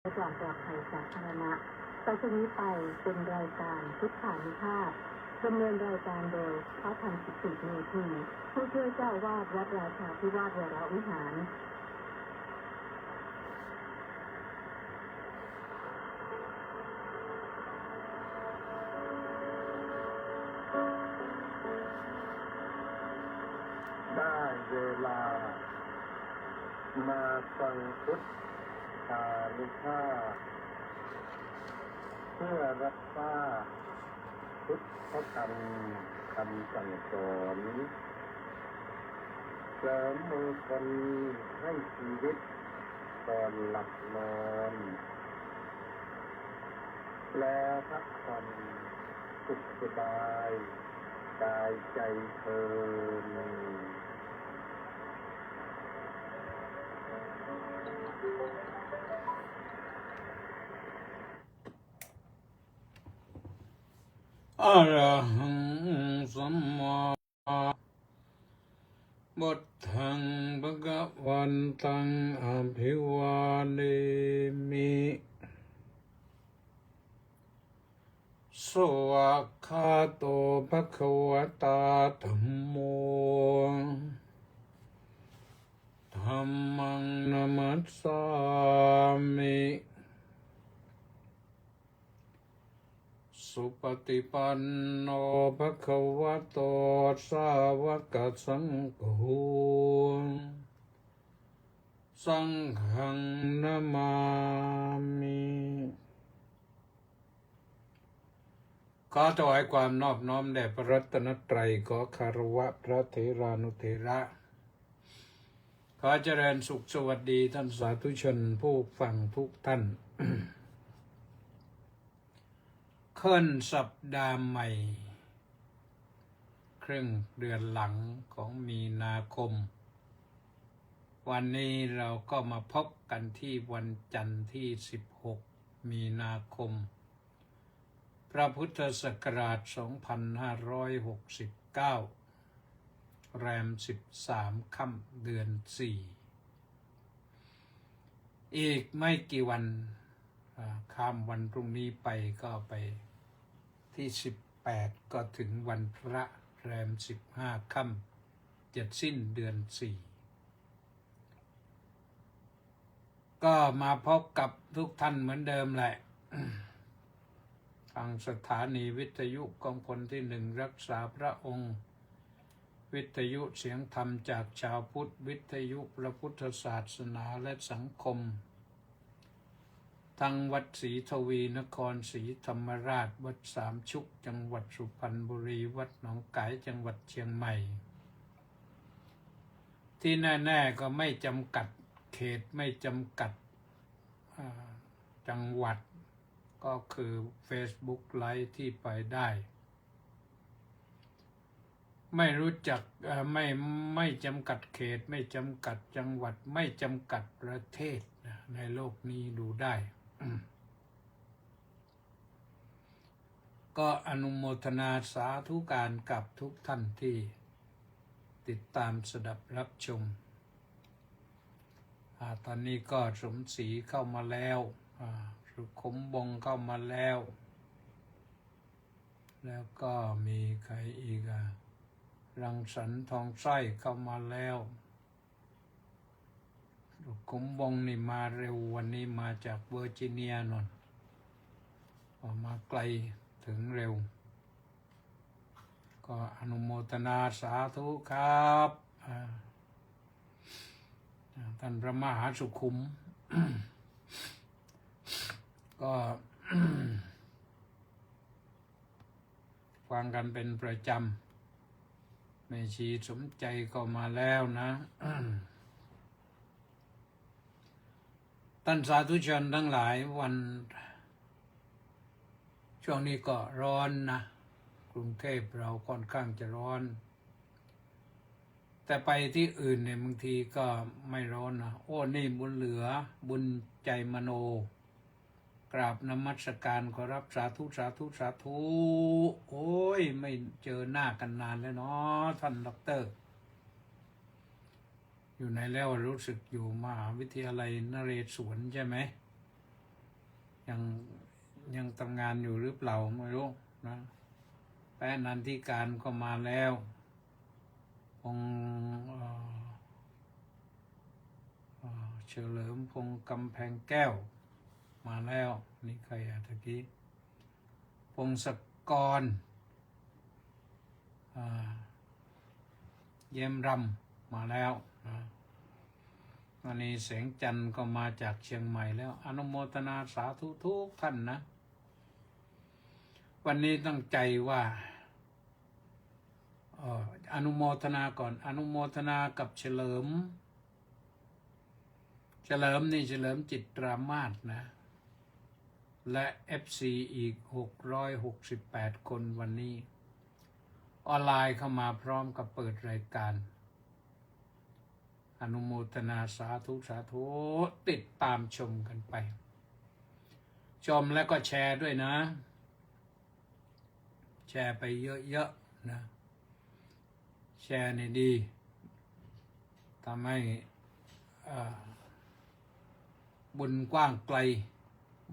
ในความปลอดภัยสาธารณะต่อจากนี้ไปเป็นรายการพุทธานุภาพดำเนินรายการโดยพระธรรมกิติเมธีผู้ช่วยเจ้าวาดวัดราชาธิวาสวรวิหารได้เวลามาฟังพุทธานุภาพเพื่อรักษาพุทธธรรมคำสั่งสอนเสริมมงคลให้ชีวิตก่อนหลับนอนและพักผ่อนสุขสบายกายใจเทินอะระหังสัมมาพุทธังภะคะวันตังอภิวาเทมิสวากขาโตภะคะวะตาธัมโมธัมมังนัมมัสสามิสุปฏิปันโนภะคะวะโตสาวกสังโฆสังฆังนามามิขอถวายความนอบน้อมแด่พระรัตนตรัยขอคารวะพระเถรานุเถระขอเจริญสุขสวัสดีท่านสาธุชนผู้ฟังทุกท่าน ขึ้นสัปดาห์ใหม่ครึ่งเดือนหลังของมีนาคมวันนี้เราก็มาพบกันที่วันจันทร์ที่16มีนาคมพระพุทธศักราช2569แรม13ค่ำเดือน4อีกไม่กี่วันข้ามวันพรุ่งนี้ไปก็ไปที่18ก็ถึงวันพระแรม15ค่ำจะสิ้นเดือน4ก็มาพบกับทุกท่านเหมือนเดิมแหละ ทางสถานีวิทยุกองพลที่1รักษาพระองค์วิทยุเสียงธรรมจากชาวพุทธวิทยุพระพุทธศาสนาและสังคมทางวัดศรีทวีนครศรีธรรมราชวัดสามชุกจังหวัดสุพรรณบุรีวัดหนองกายจังหวัดเชียงใหม่ที่แน่ๆก็ไม่จำกัดเขตไม่จำกัดจังหวัดก็คือ Facebook ไลฟ์ที่ไปได้ไม่รู้จักไม่จำกัดเขตไม่จำกัดจังหวัดไม่จำกัดประเทศในโลกนี้ดูได้ก็อนุโมทนาสาธุการกับทุกท่านที่ติดตามสดับรับชมตอนนี้ก็สมศรีเข้ามาแล้วสุขุมบงเข้ามาแล้วแล้วก็มีใครอีกรังสรรค์ทองสร้อยเข้ามาแล้วสุขุมบงนี่มาเร็ววันนี้มาจากเวอร์จิเนียนนมาไกลถึงเร็วก็อนุโมทนาสาธุครับท่านพระมหาสุขุม ก็ ฟังกันเป็นประจำแม่ชีสมใจก็มาแล้วนะ ท่านสาธุชนทั้งหลายวันช่วงนี้ก็ร้อนนะกรุงเทพเราค่อนข้างจะร้อนแต่ไปที่อื่นเนี่ยบางทีก็ไม่ร้อนนะโอ้นี่บุญเหลือบุญใจมโนกราบนมัสการขอรับสาธุสาธุสาธุโอ้ยไม่เจอหน้ากันนานแล้วเนาะท่านด็อกเตอร์อยู่ไหนแล้วรู้สึกอยู่มหาวิทยาลัยนเรศวรใช่ไหม ยังยังทำงานอยู่หรือเปล่าไม่รู้นะแปะนันทิการก็มาแล้วองค์เฉลิมพงษ์กำแพงแก้วมาแล้วนี่ใครอะตะกี้พงศกรเยี่ยมรำมาแล้วนะวันนี้แสงจันทร์ก็มาจากเชียงใหม่แล้วอนุโมทนาสาธุทุกท่านนะวันนี้ตั้งใจว่าอนุโมทนาก่อนอนุโมทนากับเฉลิมนี่เฉลิมจิตรามาสนะและ FC อีก668คนวันนี้ออนไลน์เข้ามาพร้อมกับเปิดรายการอนุโมทนาสาธุสาธุติดตามชมกันไปชมแล้วก็แชร์ด้วยนะแชร์ไปเยอะๆนะแชร์นี่ดีทำให้บุญกว้างไกล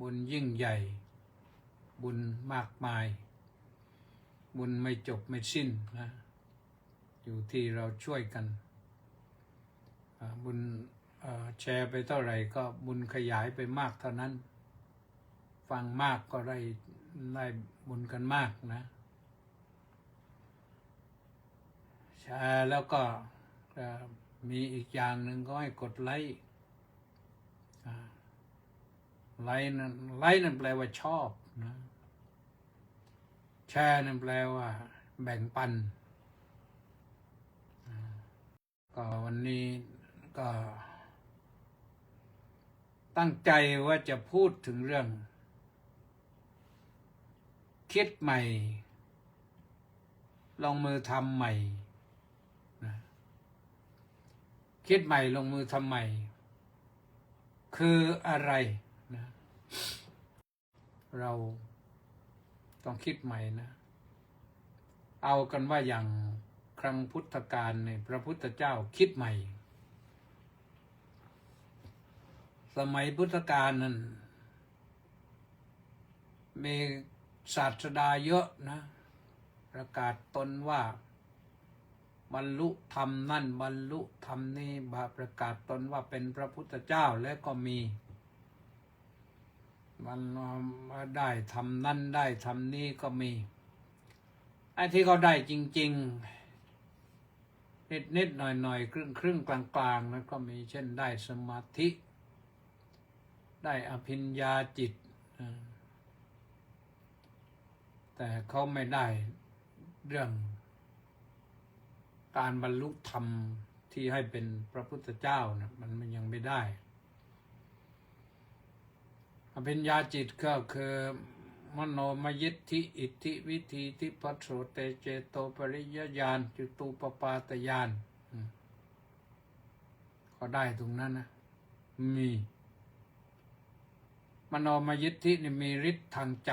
บุญยิ่งใหญ่บุญมากมายบุญไม่จบไม่สิ้นนะอยู่ที่เราช่วยกันบุญแชร์ไปเท่าไหร่ก็บุญขยายไปมากเท่านั้นฟังมากก็ได้บุญกันมากนะแชร์แล้วก็มีอีกอย่างหนึ่งก็ให้กดไลค์ไลค์นั่นแปลว่าชอบนะแชร์นั่นแปลว่าแบ่งปันก็วันนี้ก็ตั้งใจว่าจะพูดถึงเรื่องคิดใหม่ลงมือทำใหม่นะคิดใหม่ลงมือทำใหม่คืออะไรนะเราต้องคิดใหม่นะเอากันว่าอย่างครั้งพุทธกาลเนี่ยพระพุทธเจ้าคิดใหม่สมัยพุทธกาลนั้นมีศาสดาเยอะนะประกาศตนว่าบรรลุธรรมนั่นบรรลุธรรมนี่ประกาศตนว่าเป็นพระพุทธเจ้าและก็มีมันได้ทำนั่นได้ทำนี่ก็มีไอ้ที่เขาได้จริงๆนิดหน่อยครึ่งกลางๆนั้นก็มีเช่นได้สมาธิได้อภิญญาจิตแต่เขาไม่ได้เรื่องการบรรลุธรรมที่ให้เป็นพระพุทธเจ้านะมันยังไม่ได้อภิญญาจิตก็คือมโนมยิทธิอิทธิวิธีทิปัสโสเตเจโตปริยญาณจุตูปปาตญาณก็ได้ตรงนั้นนะมีมโนมยิทธินี่มีฤทธิ์ทางใจ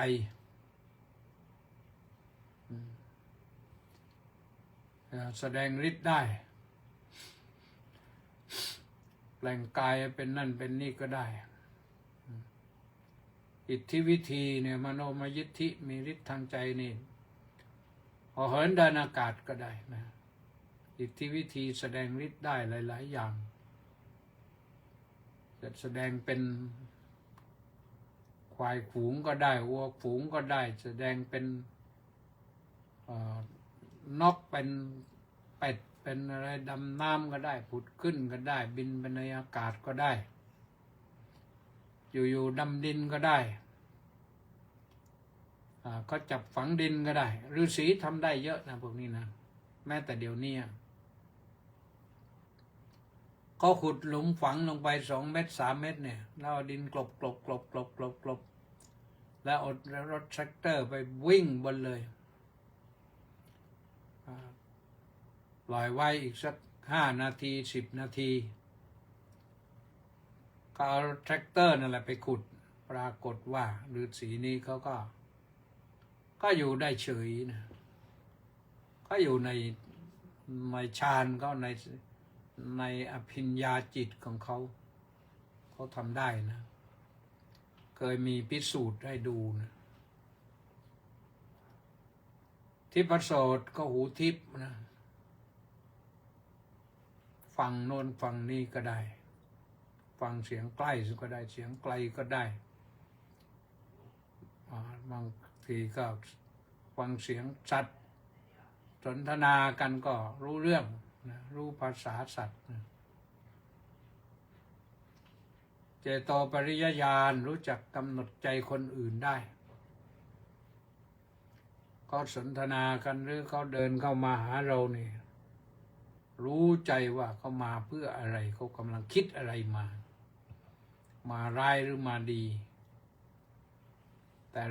แสดงฤทธิ์ได้แปลงกายเป็นนั่นเป็นนี่ก็ได้อิทธิวิธีเนี่ยมโนมยิทธิมีฤทธิ์ทางใจนี่เหินเดินอากาศก็ได้นะอิทธิวิธีแสดงฤทธิ์ได้หลายๆอย่างจะแสดงเป็นควายฝูงก็ได้วัวฝูงก็ได้แสดงเป็นนกเป็นเป็ดเป็นอะไรดำน้ำก็ได้ผุดขึ้นก็ได้บินไปในอากาศก็ได้อยู่ดำดินก็ได้ก็จับฝังดินก็ได้ฤาษีทำได้เยอะนะพวกนี้นะแม้แต่เดี๋ยวนี้เขาขุดหลุมฝังลงไป2 เมตร 3 เมตรเนี่ยแล้วเอาดินกลบแล้วเอารถแทรกเตอร์ไปวิ่งบนเลยปล่อยไว้อีกสัก5 นาที10 นาทีก็เอาแทรกเตอร์นั่นแหละไปขุดปรากฏว่าฤาษีนี้เขาก็อยู่ได้เฉยนะก็อยู่ในฌานเขาในอภิญญาจิตของเขาทำได้นะ เคยมีพิสูจน์ให้ดูนะทิพโสตก็หูทิพนะฟังโน้นฟังนี่ก็ได้ฟังเสียงใกล้ก็ได้เสียงไกลก็ได้บางทีก็ฟังเสียงสัตว์สนทนากันก็รู้เรื่องนะรู้ภาษาสัตว์นะเจโตปริยญาณรู้จักกำหนดใจคนอื่นได้เขาสนทนากันหรือเขาเดินเข้ามาหาเรานี่รู้ใจว่าเขามาเพื่ออะไรเขากำลังคิดอะไรมาร้ายหรือมาดีแต่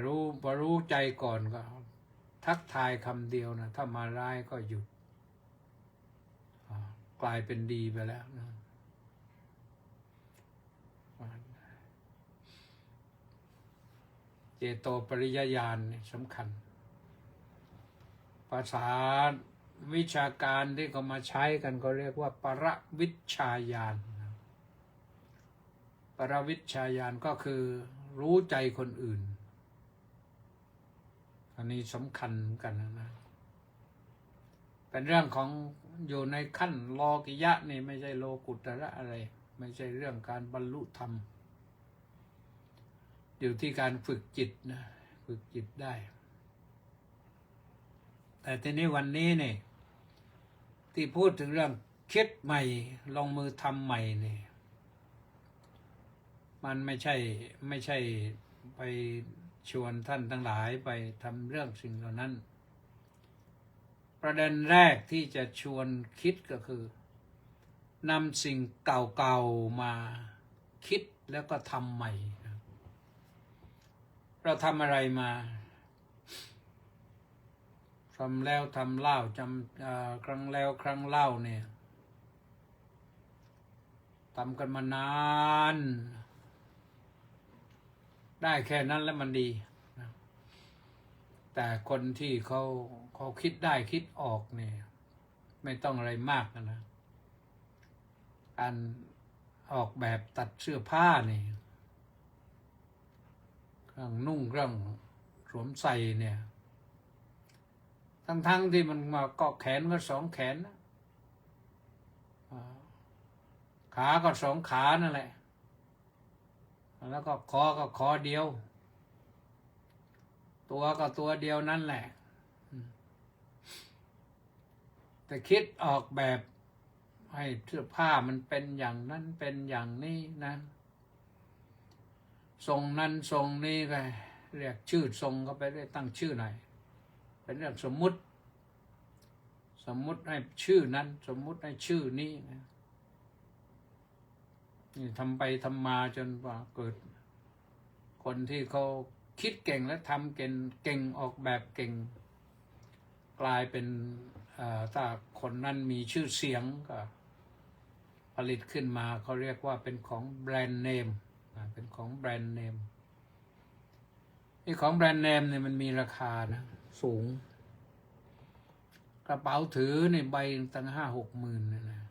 พอรู้ใจก่อนก็ทักทายคำเดียวนะถ้ามาร้ายก็หยุดกลายเป็นดีไปแล้วนะเจโตปริยญาณนี่สำคัญภาษาวิชาการที่เขามาใช้กันก็เรียกว่าปรวิชาญาณปรวิชาญาณก็คือรู้ใจคนอื่นอันนี้สำคัญกันนะเป็นเรื่องของอยู่ในขั้นโลกิยะนี่ไม่ใช่โลกุตระอะไรไม่ใช่เรื่องการบรรลุธรรมอยู่ที่การฝึกจิตนะฝึกจิตได้แต่ทีนี้วันนี้เนี่ยที่พูดถึงเรื่องคิดใหม่ลงมือทำใหม่เนี่ยมันไม่ใช่ไปชวนท่านทั้งหลายไปทำเรื่องสิ่งเหล่านั้นประเด็นแรกที่จะชวนคิดก็คือนำสิ่งเก่าๆมาคิดแล้วก็ทำใหม่เราทำอะไรมาทำแล้วทำเล่าจำครั้งแล้วครั้งเล่าเนี่ยทำกันมานานได้แค่นั้นแล้วมันดีนะแต่คนที่เขาคิดได้คิดออกเนี่ยไม่ต้องอะไรมากนะการออกแบบตัดเสื้อผ้านี่เครื่องนุ่งเครื่องสวมใส่เนี่ยทั้งที่มันมาเกาะแขนก็สองแขนนะขาก็สองขานั่นแหละแล้วก็คอก็คอเดียวตัวก็ตัวเดียวนั่นแหละแต่คิดออกแบบให้เสื้อผ้ามันเป็นอย่างนั้นเป็นอย่างนี้นะทรงนั้นทรงนี้ก็เรียกชื่อทรงก็ไปเรียกตั้งชื่อหน่อยเป็นเรื่องสมมุติให้ชื่อนั้นสมมุติให้ชื่อนี้นะนี่ทำไปทำมาจนว่าเกิดคนที่เขาคิดเก่งและทำเก่งออกแบบเก่งกลายเป็นถ้าคนนั้นมีชื่อเสียงก็ผลิตขึ้นมาเขาเรียกว่าเป็นของแบรนด์เนมเป็นของแบรนด์เนมนี่ของแบรนด์เนมเนี่ยมันมีราคานะสูงกระเป๋าถือในใบตั้ง5-6 หมื่นนะ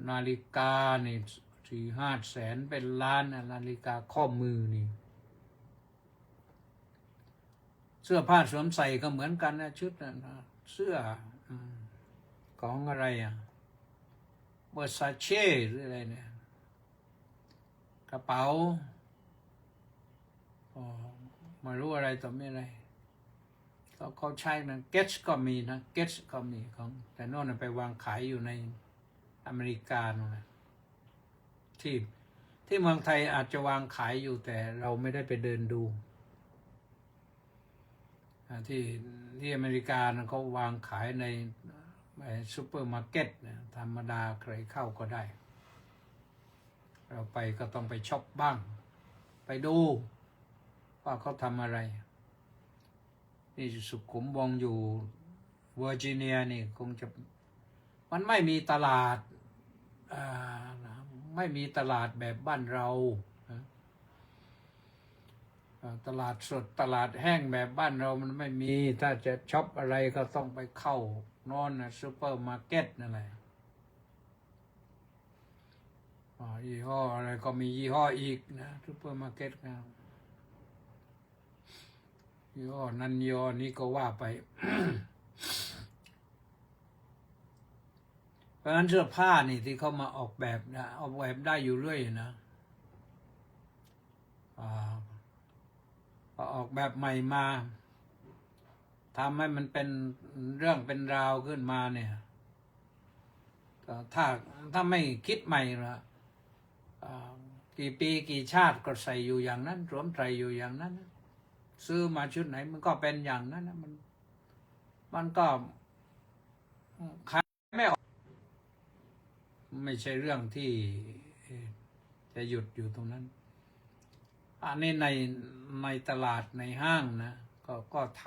นาฬิกานี่4-5 แสนเป็นล้านนาฬิกาข้อมือนี่เสื้อผ้าสวมใส่ก็เหมือนกันนะชุดนะเสื้อของอะไรเวอร์ซาเช่หรืออะไรเนี่ยกระเป๋าไม่รู้อะไรต่อไม่อะไรเขาใช้นะเกสก็มีนะเกสก็มีของแต่โน่นไปวางขายอยู่ในอเมริกานะที่เมืองไทยอาจจะวางขายอยู่แต่เราไม่ได้ไปเดินดูที่อเมริกานะเขาวางขายในซูเปอร์มาร์เก็ตธรรมดาใครเข้าก็ได้เราไปก็ต้องไปช็อปบ้างไปดูว่าเขาทำอะไรนี่สุขุมวงอยู่เวอร์จิเนียนี่คงจะมันไม่มีตลาดไม่มีตลาดแบบบ้านเราตลาดสดตลาดแห้งแบบบ้านเรามันไม่มีถ้าจะช็อปอะไรก็ต้องไปเข้านอนซูเปอร์มาร์เก็ตนั่นแหละ ยี่ห้ออะไรก็มียี่ห้ออีกนะซุปเปอร์มาร์เก็ตนะยี่ห้อนั้นยี่ห้อนี้ก็ว่าไป เพราะฉะนั้นเสื้อผ้านี่ที่เขามาออกแบบนะออกแบบได้อยู่เรื่อยนะพอออกแบบใหม่มาทำให้มันเป็นเรื่องเป็นราวขึ้นมาเนี่ยถ้าไม่คิดใหม่ละกี่ปีกี่ชาติก็ใส่อยู่อย่างนั้นสวมใส่อยู่อย่างนั้นซื้อมาชุดไหนมันก็เป็นอย่างนั้นนะมันก็ขายไม่ออกไม่ใช่เรื่องที่จะหยุดอยู่ตรงนั้นอันนี้ในตลาดในห้างนะก็ท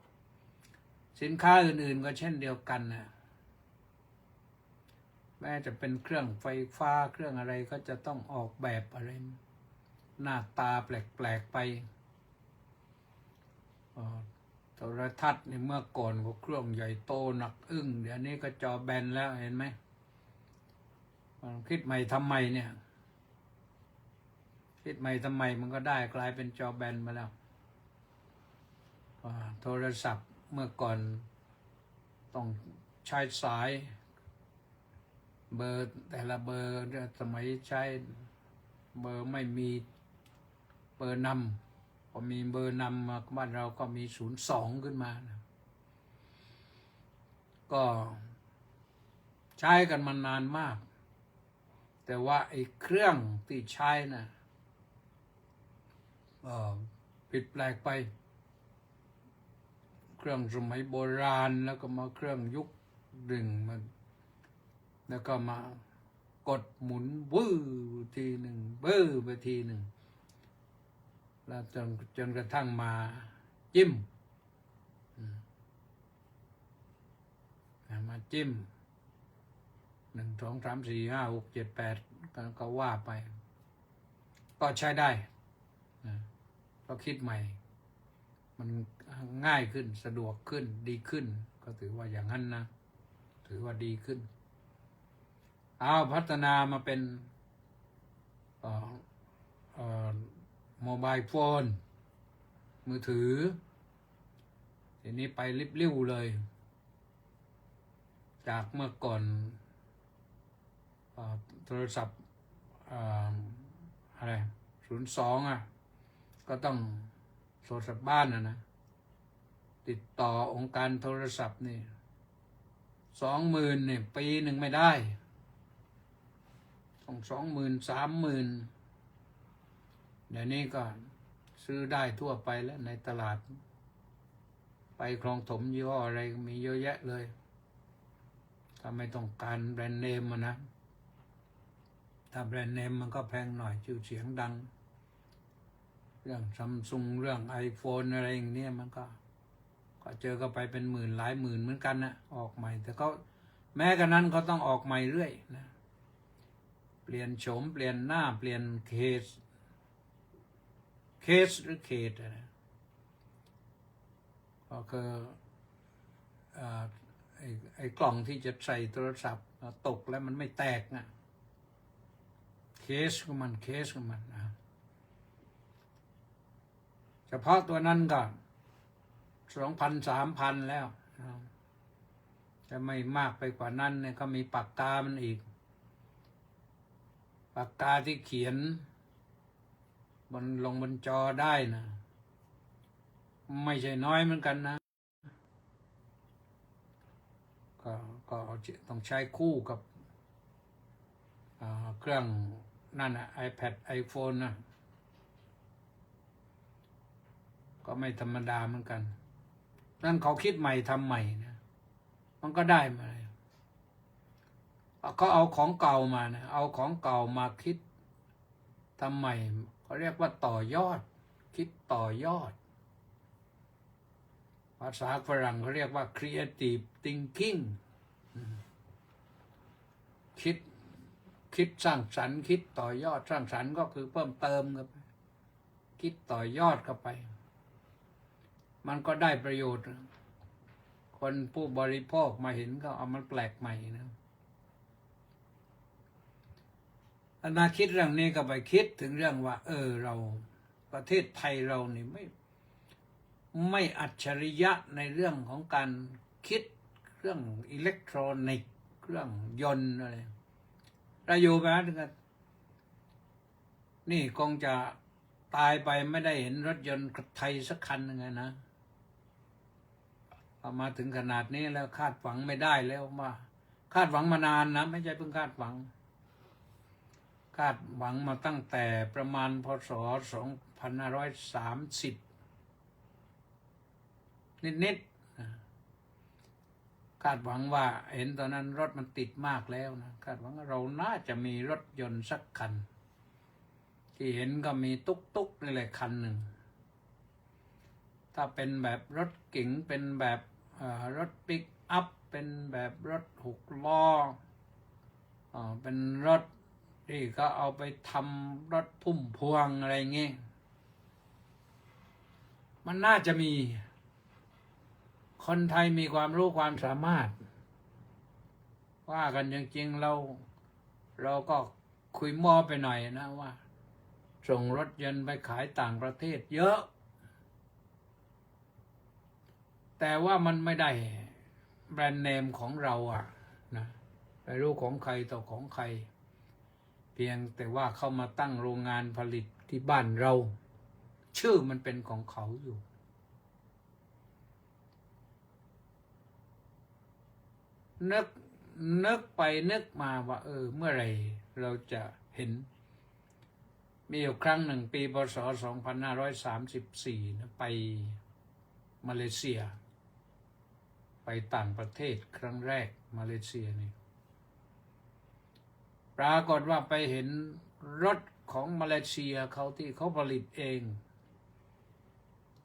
ำสินค้าอื่นๆก็เช่นเดียวกันนะแม้จะเป็นเครื่องไฟฟ้าเครื่องอะไรก็จะต้องออกแบบอะไรหน้าตาแปลกๆไปโทรทัศน์ในเมื่อก่อนก็เครื่องใหญ่โตหนักอึ้งเดี๋ยวนี้ก็จอแบนแล้วเห็นไหมคิดใหม่ทำไมเนี่ยคิดใหม่ทำไมมันก็ได้กลายเป็นจอแบนมาแล้วโทรศัพท์เมื่อก่อนต้องใช้สายเบอร์แต่ละเบอร์สมัยใช้เบอร์ไม่มีเบอร์นำพอมีเบอร์นำมาบ้านเราก็มี02ขึ้นมานะก็ใช้กันมานานมากแต่ว่าไอ้เครื่องที่ใช้นะผิดแปลกไปเครื่องสมัยโบราณแล้วก็มาเครื่องยุคดึงมันแล้วก็มากดหมุนวื้อทีหนึ่งเบ้อไปทีหนึ่งแล้วจนกระทั่งมาจิ้มมาจิ้ม1 2 3 4 5 6 7 8ก็ว่าไปก็ใช้ได้ก็คิดใหม่มันง่ายขึ้นสะดวกขึ้นดีขึ้นก็ถือว่าอย่างนั้นนะถือว่าดีขึ้นพัฒนามาเป็นโมบายโฟนมือถือทีนี้ไปริบลิ่วเลยจากเมื่อก่อนโทรศัพท์อะไร02ก็ต้องโทรศัพท์บ้านนะติดต่อองค์การโทรศัพท์นี่20,000เนี่ยปีหนึ่งไม่ได้ต้อง20,000 30,000เดี๋ยวนี้ก็ซื้อได้ทั่วไปแล้วในตลาดไปคลองถมยี่ห้ออะไรมีเยอะแยะเลยถ้าไม่ต้องการแบรนด์เนมนะถ้าแบรนด์เนมมันก็แพงหน่อยชื่อเสียงดังเรื่องซัมซุงเรื่อง iPhone อะไรอย่างนี้มันก็เจอก็ไปเป็นหมื่นหลายหมื่นเหมือนกันนะออกใหม่แต่เขาแม้กระนั้นเขาต้องออกใหม่เรื่อยนะเปลี่ยนโฉมเปลี่ยนหน้าเปลี่ยนเคสหรือเคสนะก็คือไอ้กล่องที่จะใส่โทรศัพท์ตกแล้วมันไม่แตกนะเคสของมันนะเฉพาะตัวนั้นก็2,000 3,000แล้วจะไม่มากไปกว่านั้นเนี่ยก็มีปากกามันอีกปากกาที่เขียนบนจอได้นะไม่ใช่น้อยเหมือนกันนะก็ต้องใช้คู่กับเครื่องนั่นนะ iPad iPhone นะก็ไม่ธรรมดาเหมือนกันนั่นเขาคิดใหม่ทำใหม่นะมันก็ได้มาเลยเขาเอาของเก่ามานะเอาของเก่ามาคิดทำใหม่เขาเรียกว่าต่อยอดคิดต่อยอดภาษาฝรั่งเขาเรียกว่า creative thinking คิดสร้างสรรค์คิดต่อยอดสร้างสรรค์ก็คือเพิ่มเติมเข้าไปคิดต่อยอดเข้าไปมันก็ได้ประโยชน์คนผู้บริโภคมาเห็นก็เอามันแปลกใหม่นะ นาคิดเรื่องนี้ก็ไปคิดถึงเรื่องว่า เราประเทศไทยเรานี่ไม่อัจฉริยะในเรื่องของการคิดเรื่องอิเล็กทรอนิกส์เรื่องยนต์อะไรเราอยู่แบบนั้นนี่คงจะตายไปไม่ได้เห็นรถยนต์ไทยสักคันนึงนะพอมาถึงขนาดนี้แล้วคาดหวังไม่ได้แล้วว่าคาดหวังมานานนะไม่ใช่เพิ่งคาดหวังมาตั้งแต่ประมาณพศ2530นิดๆคาดหวังว่าเห็นตอนนั้นรถมันติดมากแล้วนะคาดหวังว่าเราน่าจะมีรถยนต์สักคันที่เห็นก็มีตุ๊กนี่แหละคันหนึ่งถ้าเป็นแบบรถเก๋งเป็นแบบรถปิกอัพเป็นแบบรถ6 ล้อเป็นรถที่ก็เอาไปทำรถพุ่มพวงอะไรเงี้ยมันน่าจะมีคนไทยมีความรู้ความสามารถว่ากันจริงๆเราก็คุยม้อไปหน่อยนะว่าส่งรถยนต์ไปขายต่างประเทศเยอะแต่ว่ามันไม่ได้แบรนด์เนมของเรานะไม่รู้ของใครต่อของใครเพียงแต่ว่าเข้ามาตั้งโรงงานผลิตที่บ้านเราชื่อมันเป็นของเขาอยู่นึกไปนึกมาว่าเมื่อไหร่เราจะเห็นมีอยู่ครั้งหนึ่งปีพศ2534นะไปมาเลเซียไปต่างประเทศครั้งแรกมาเลเซียนี่ปรากฏว่าไปเห็นรถของมาเลเซียเขาที่เขาผลิตเอง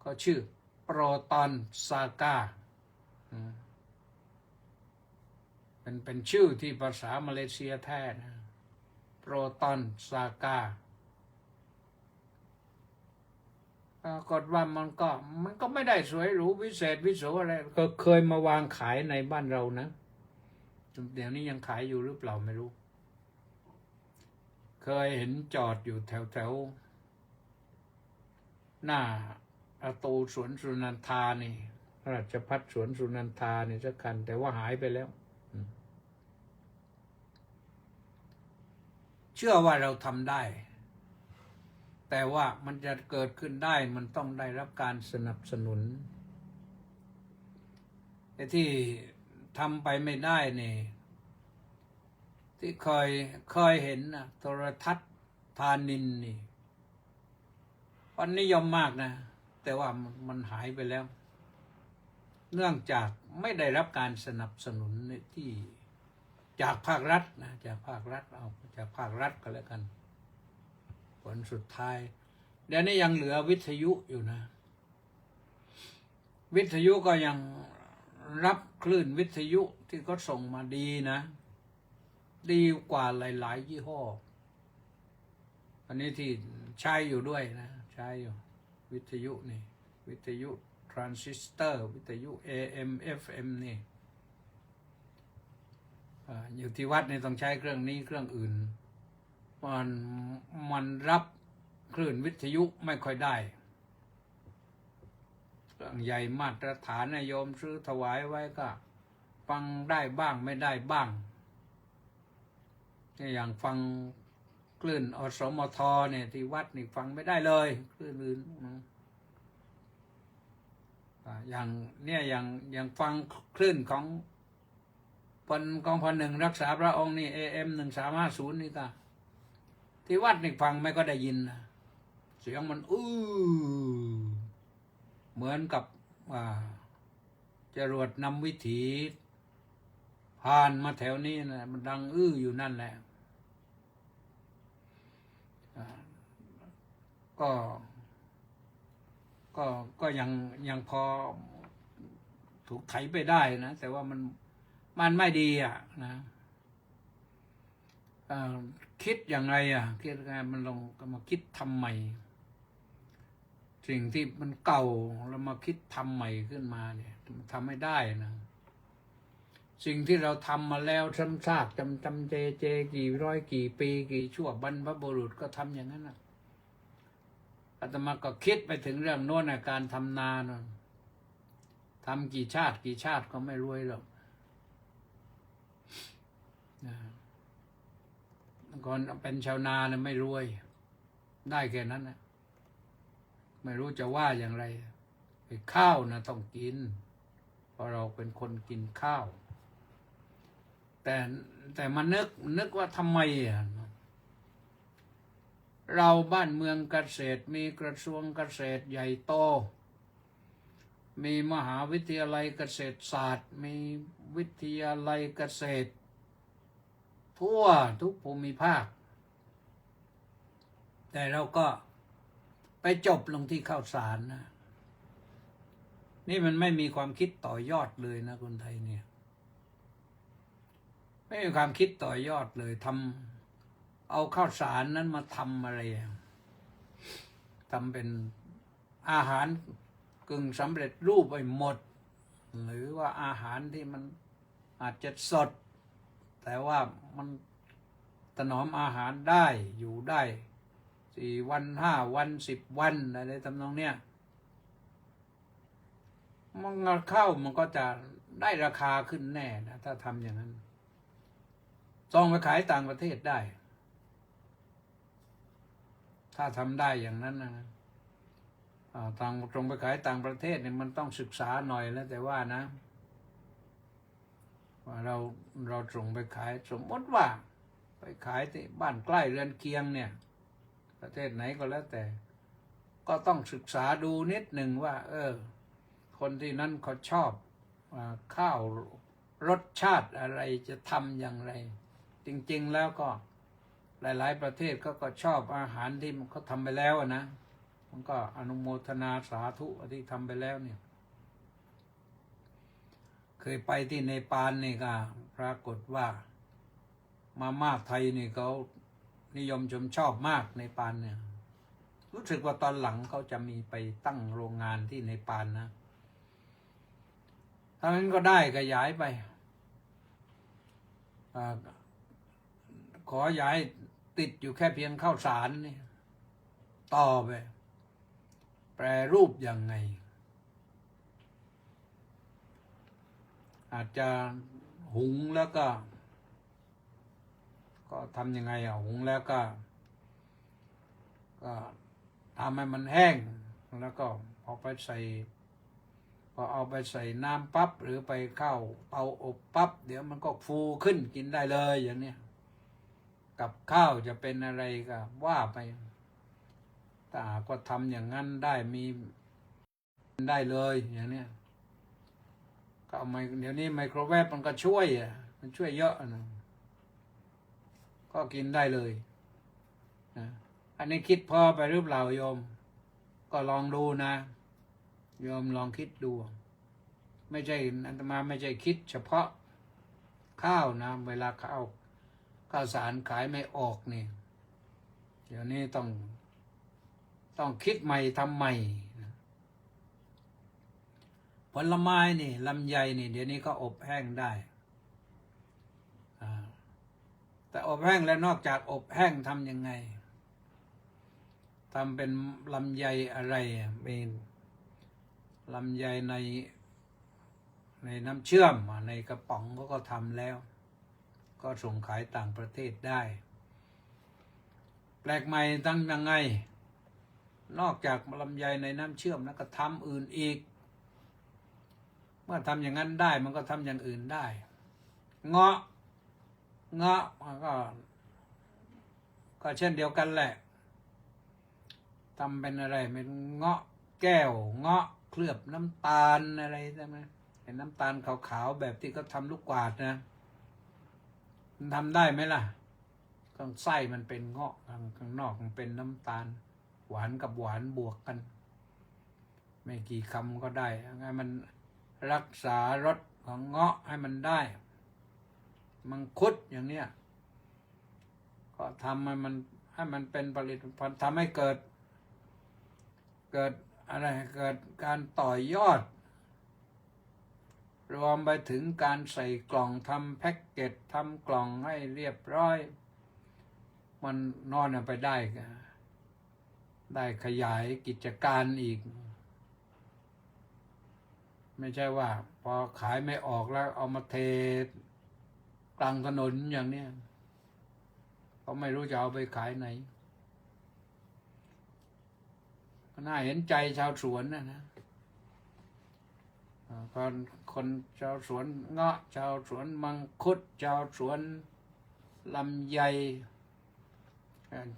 ก็ชื่อโปรตอนซาก้าเป็นชื่อที่ภาษามาเลเซียแท้นะโปรตอนซาก้าปรากฏว่ามันก็ไม่ได้สวยหรูวิเศษวิโสอะไรก็เคยมาวางขายในบ้านเรานะเดี๋ยวนี้ยังขายอยู่หรือเปล่าไม่รู้เคยเห็นจอดอยู่แถวหน้าประตูสวนสุนันทานี่ราชภัฏสวนสุนันทานี่สักคันแต่ว่าหายไปแล้วเชื่อว่าเราทำได้แต่ว่ามันจะเกิดขึ้นได้มันต้องได้รับการสนับสนุนไอ้ที่ทำไปไม่ได้นี่ที่เคยเห็นนะโทรทัศน์ธานินนี่วันนิยมมากนะแต่ว่ามันหายไปแล้วเนื่องจากไม่ได้รับการสนับสนุนที่จากภาครัฐนะจากภาครัฐก็แล้วกันผลสุดท้ายเดี๋ยวนี้ยังเหลือวิทยุอยู่นะวิทยุก็ยังรับคลื่นวิทยุที่เขาส่งมาดีนะดีกว่าหลายๆยี่ห้ออันนี้ที่ใช้อยู่ด้วยนะใช้อยู่วิทยุนี่วิทยุทรานซิสเตอร์วิทยุ AM FM นี่อยู่ที่วัดนี่ต้องใช้เครื่องนี้เครื่องอื่นมันรับคลื่นวิทยุไม่ค่อยได้เครื่องใหญ่มาตรฐานโยมซื้อถวายไว้ก็ฟังได้บ้างไม่ได้บ้างอย่างฟังคลื่นอสมทเนี่ยที่วัดนี่ฟังไม่ได้เลยคลื่นอื่นอย่างฟังคลื่นของกองพัน 1รักษาพระองค์นี่ AM 1350นี่ก็ที่วัดนี่ฟังไม่ก็ได้ยินนะเสียงมันเหมือนกับจรวดนำวิถีผ่านมาแถวนี้นะมันดังอยู่นั่นแหละก็ยังพอถูกไถไปได้นะแต่ว่ามันไม่ดีนะคิดอย่างไรคิดยังไงมันลงมาคิดทำใหม่สิ่งที่มันเก่าแล้วมาคิดทำใหม่ขึ้นมาเนี่ยมันทำไม่ได้นะ สิ่งที่เราทำมาแล้วซ้ำซากจำเจกี่ร้อยกี่ปีกี่ชั่วบรรพบุรุษก็ทำอย่างนั้นนะอาตมาก็คิดไปถึงเรื่องโน้นการทำนานะทำกี่ชาติก็ไม่รวยหรอกก่อนเป็นชาวนาเนี่ยไม่รวย ได้แค่นั้นนะไม่รู้จะว่าอย่างไรข้าวนะต้องกินเพราะเราเป็นคนกินข้าวแต่มานึกว่าทำไมเราบ้านเมืองเกษตรมีกระทรวงเกษตรใหญ่โตมีมหาวิทยาลัยเกษตรศาสตร์มีวิทยาลัยเกษตรทั่วทุกภูมิภาคแต่เราก็ไปจบลงที่ข้าวสารนะนี่มันไม่มีความคิดต่อยอดเลยนะคนไทยเนี่ยไม่มีความคิดต่อยอดเลยเอาข้าวสารนั้นมาทำอะไรทำเป็นอาหารกึ่งสำเร็จรูปไปหมดหรือว่าอาหารที่มันอาจจะสดแต่ว่ามันถนอมอาหารได้อยู่ได้4 วัน5 วัน10 วันอะไรทำนองเนี้ยมันเข้ามันก็จะได้ราคาขึ้นแน่นะถ้าทำอย่างนั้นส่งไปขายต่างประเทศได้ถ้าทำได้อย่างนั้นนะตรงไปขายต่างประเทศเนี่ยมันต้องศึกษาหน่อยแล้วแต่ว่านะว่าเราส่งไปขายสมมติว่าไปขายที่บ้านใกล้เรือนเคียงเนี่ยประเทศไหนก็แล้วแต่ก็ต้องศึกษาดูนิดหนึ่งว่าคนที่นั้นเขาชอบข้าวรสชาติอะไรจะทำอย่างไรจริงๆแล้วก็หลายๆประเทศก็ชอบอาหารที่เขาทำไปแล้วนะมันก็อนุโมทนาสาธุที่ทำไปแล้วเนี่ยเคยไปที่เนปาลนี่ก็ปรากฏว่ามาม่าไทยนี่เขานิยมชอบมากในปาลเนี่ยรู้สึกว่าตอนหลังเขาจะมีไปตั้งโรงงานที่ในปาลนะถ้างั้นก็ได้ขยายไปขอย้ายติดอยู่แค่เพียงข้าวสารนี่ต่อไปแปรรูปยังไงอาจจะหุงแล้วก็ทำยังไงหุงแล้วก็ทำให้มันแห้งแล้วก็เอาไปใส่พอเอาไปใส่น้ำปั๊บหรือไปเข้าเตาอบปั๊บเดี๋ยวมันก็ฟูขึ้นกินได้เลยอย่างเนี้ยกับข้าวจะเป็นอะไรก็ว่าไปแต่ก็ทำอย่างนั้นได้มีได้เลยอย่างเนี้ยก็เอาเดี๋ยวนี้ไมโครเวฟมันก็ช่วยมันช่วยเยอะนะก็กินได้เลยนะอันนี้คิดพอไปหรือเปล่าโยมก็ลองดูนะโยมลองคิดดูไม่ใช่อาตมาไม่ใช่คิดเฉพาะข้าวนะเวลาข้าวสารขายไม่ออกนี่เดี๋ยวนี้ต้องคิดใหม่ทำใหม่ผลไม้นี่ลำไยนี่เดี๋ยวนี้ก็อบแห้งได้แต่อบแห้งแล้วนอกจากอบแห้งทำยังไงทำเป็นลำไยอะไรเป็นลำไยในน้ำเชื่อมในกระป๋องก็ทำแล้วก็ส่งขายต่างประเทศได้แปลกใหม่ตั้งยังไงนอกจากลำไยในน้ำเชื่อมแล้วก็ทำอื่นอีกเมื่อทำอย่างนั้นได้มันก็ทำอย่างอื่นได้เงาะก็เช่นเดียวกันแหละทำเป็นอะไรเป็นเงาะแก้วเงาะเคลือบน้ำตาลอะไรใช่ไหมเป็นน้ำตาลขาวๆแบบที่เขาทำลูกกวาดนะมันทำได้ไหมล่ะข้างไส้มันเป็นเงาะข้างนอกมันเป็นน้ำตาลหวานกับหวานบวกกันไม่กี่คำก็ได้ให้มันรักษารสของเงาะให้มันได้มังคุดอย่างเนี้ยก็ทำให้มันเป็นผลิตภัณฑ์ทำให้เกิดอะไรเกิดการต่อยอด รวมไปถึงการใส่กล่องทำแพ็กเกจทำกล่องให้เรียบร้อย มันนอนไปได้ขยายกิจการอีก ไม่ใช่ว่าพอขายไม่ออกแล้วเอามาเทกลางถนนอย่างเนี้ยเขาไม่รู้จะเอาไปขายไหนก็น่าเห็นใจชาวสวนนะคนชาวสวนเงาะชาวสวนมังคุดชาวสวนลำไย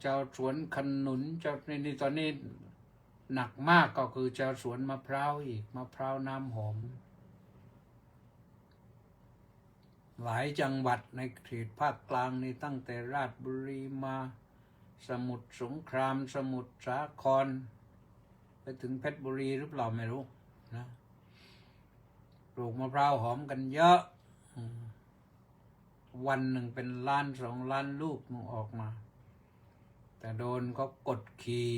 ชาวสวนขนุนชาวนี่ตอนนี้หนักมากก็คือชาวสวนมะพร้าวอีกมะพร้าวน้ำหอมหลายจังหวัดในเขตภาคกลางนี่ตั้งแต่ราชบุรีมาสมุทรสงครามสมุทรสาครไปถึงเพชรบุรีหรือเปล่าไม่รู้นะปลูกมะพร้าวหอมกันเยอะวันหนึ่งเป็นล้าน2 ล้านลูกมันออกมาแต่โดนเขากดขี่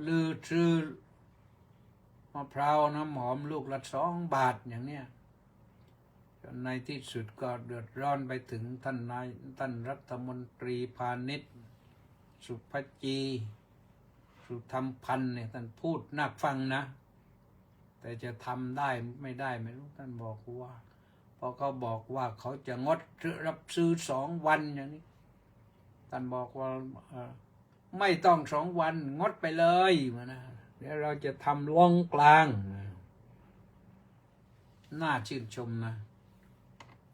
ลือชื่อมะพร้าวน้ำหอมลูกละ2 บาทอย่างเนี้ยจนในที่สุดก็เดือดร้อนไปถึงท่านรัฐมนตรีพาณิชย์สุภจีสุธรรมพันธ์เนี่ยท่านพูดน่าฟังนะแต่จะทำได้ไม่ได้ไม่รู้ท่านบอกว่าพอเขาบอกว่าเขาจะงดรับซื้อ2 วันอย่างนี้ท่านบอกว่าไม่ต้อง2 วันงดไปเลยนะเดี๋ยวเราจะทำล่องกลางน่าชื่นชมนะ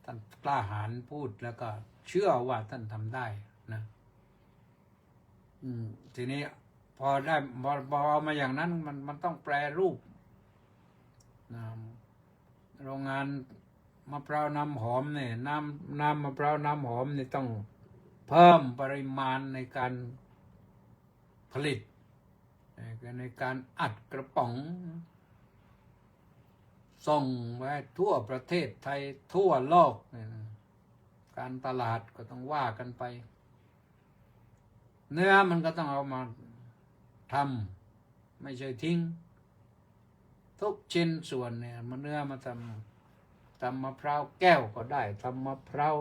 ท่านกล้าหาญพูดแล้วก็เชื่อว่าท่านทำได้นะทีนี้พอเอามาอย่างนั้นมันต้องแปรรูปโรงงานมะพร้าวน้ำหอมเนี่ยน้ำมะพร้าวน้ำหอมเนี่ยต้องเพิ่มปริมาณในการผลิตในการอัดกระป๋องส่งไว้ทั่วประเทศไทยทั่วโลกการตลาดก็ต้องว่ากันไปเนื้อมันก็ต้องเอามาทำไม่ใช่ทิ้งทุกชิ้นส่วนเนี่ยมันเนื้อมาทำมะพร้าวแก้วก็ได้ทำมะพร้าว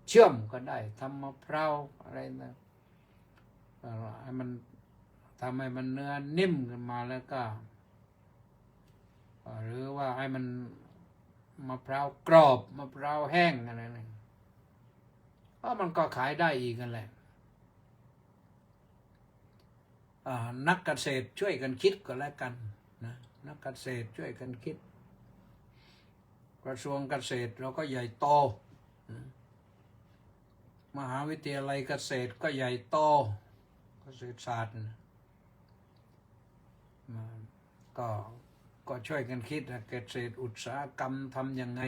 เชื่อมก็ได้ทำมะพร้าวอะไรนะให้มันทำให้มันเนื้อนิ่มขึ้นมาแล้วก็หรือว่าให้มันมะพร้าวกรอบมะพร้าวแห้งอะไรนั่นเพราะมันก็ขายได้อีกกันแหละนักเกษตรช่วยกันคิดก็แล้วกันนะนักเกษตรช่วยกันคิดกระทรวงเกษตรเราก็ใหญ่โตมหาวิทยาลัยเกษตรก็ใหญ่โตเกษตรศาสตร์ก็ช่วยกันคิดนะเกษตรอุตสาหกรรมทำยังไง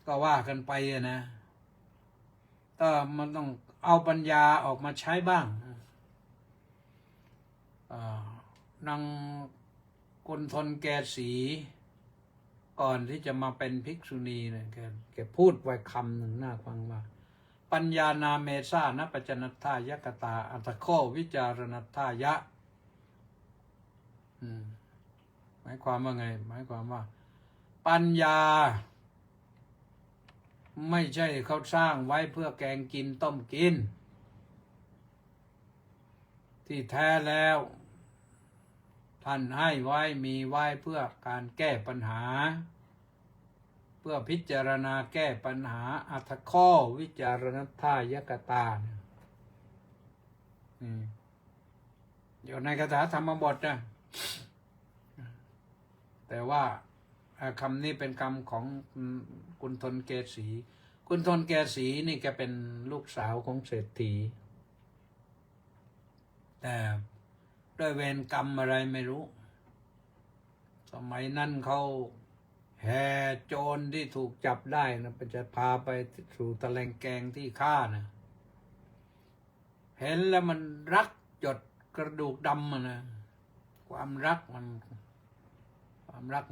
ก็ว่ากันไปนะก็มันต้องเอาปัญญาออกมาใช้บ้างนางกุณฑลแกสีก่อนที่จะมาเป็นภิกษุณีเนี่ยแกพูดไว้คำหนึ่งน่าฟังว่าปัญญานาเมสานะปัจจนัตถายกตาอัตโควิจารณัตถายะหมายความว่าไงหมายความว่าปัญญาไม่ใช่เขาสร้างไว้เพื่อแกงกินต้มกินที่แท้แล้วท่านให้ไว้มีไว้เพื่อการแก้ปัญหาเพื่อพิจารณาแก้ปัญหาอัตโควิจารณัตถายกตาอยู่ในคาถาธรรมบทนะแต่ว่าคำนี้เป็นคำของกุณฑลเกษีกุณฑลเกษีนี่แกเป็นลูกสาวของเศรษฐีแต่ด้วยเวรกรรมอะไรไม่รู้สมัยนั้นเขาแห่โจรที่ถูกจับได้นะจะพาไปสู่ตะแลงแกงที่ฆ่านะเห็นแล้วมันรักจดกระดูกดำนะความรัก